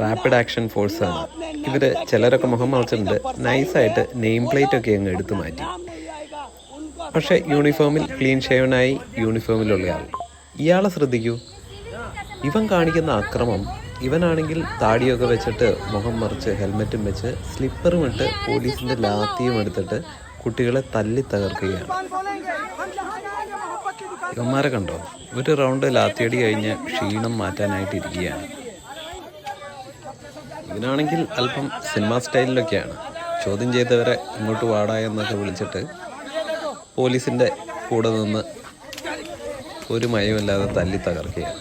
Rapid action ഫോഴ്സാണ് ഇവർ. ചിലരൊക്കെ മുഖം മറച്ചിട്ടുണ്ട്. നൈസായിട്ട് നെയിം പ്ലേറ്റ് ഒക്കെ അങ്ങ് എടുത്തു മാറ്റി. പക്ഷേ യൂണിഫോമിൽ ക്ലീൻ ഷേവനായി യൂണിഫോമിലുള്ള ആൾ. ഇയാളെ ശ്രദ്ധിക്കൂ. ഇവൻ കാണിക്കുന്ന അക്രമം. ഇവനാണെങ്കിൽ താടിയൊക്കെ വെച്ചിട്ട് മുഖം മറിച്ച് ഹെൽമെറ്റും വെച്ച് സ്ലിപ്പറും ഇട്ട് പോലീസിൻ്റെ ലാത്തിയും എടുത്തിട്ട് കുട്ടികളെ തല്ലി തകർക്കുകയാണ്. ഇവന്മാരെ കണ്ടോ? ഒരു റൗണ്ട് ലാത്തിയടി കഴിഞ്ഞ് ക്ഷീണം മാറ്റാനായിട്ട് ഇരിക്കുകയാണ്. ഇവനാണെങ്കിൽ അല്പം സിനിമ സ്റ്റൈലിലൊക്കെയാണ്. ചോദ്യം ചെയ്തവരെ ഇങ്ങോട്ട് വാടാ എന്നൊക്കെ വിളിച്ചിട്ട് പോലീസിൻ്റെ കൂടെ നിന്ന് ഒരു മയമില്ലാതെ തല്ലി തകർക്കുകയാണ്.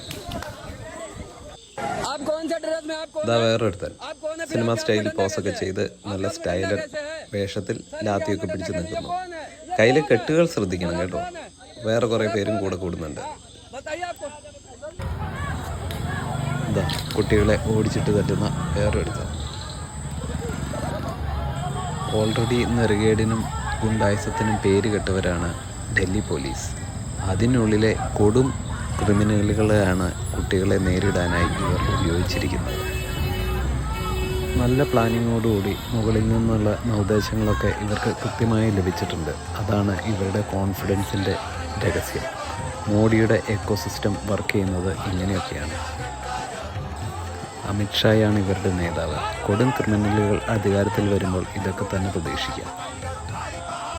ഇതാ വേറൊരുത്തൻ സിനിമ സ്റ്റൈൽ പോസൊക്കെ ചെയ്ത് നല്ല സ്റ്റൈലർ വേഷത്തിൽ ലാത്തിയൊക്കെ പിടിച്ച് നിൽക്കുന്നു. കയ്യിൽ കെട്ടുകൾ ശ്രദ്ധിക്കണം കേട്ടോ. വേറെ കുറേ പേരും കൂടെ കൂടുന്നുണ്ട്. ഇതാ കുട്ടികളെ ഓടിച്ചിട്ട് തട്ടുന്ന വേറൊരുത്തൻ. ഓൾറെഡി നെറുകേടിനും ഗുണ്ടായുസത്തിനും പേര് കെട്ടവരാണ് ഡൽഹി പോലീസ്. അതിനുള്ളിലെ കൊടും ക്രിമിനലുകളെയാണ് കുട്ടികളെ നേരിടാനായി ഇവർ ഉപയോഗിച്ചിരിക്കുന്നത്. നല്ല പ്ലാനിങ്ങോടുകൂടി മുകളിൽ നിന്നുള്ള നിർദ്ദേശങ്ങളൊക്കെ ഇവർക്ക് കൃത്യമായി ലഭിച്ചിട്ടുണ്ട്. അതാണ് ഇവരുടെ കോൺഫിഡൻസിൻ്റെ രഹസ്യം. മോഡിയുടെ എക്കോസിസ്റ്റം വർക്ക് ചെയ്യുന്നത് ഇങ്ങനെയൊക്കെയാണ്. അമിത്ഷായാണ് ഇവരുടെ നേതാവ്. കൊടും ക്രിമിനലുകൾ അധികാരത്തിൽ വരുമ്പോൾ ഇതൊക്കെ തന്നെ പ്രതീക്ഷിക്കാം.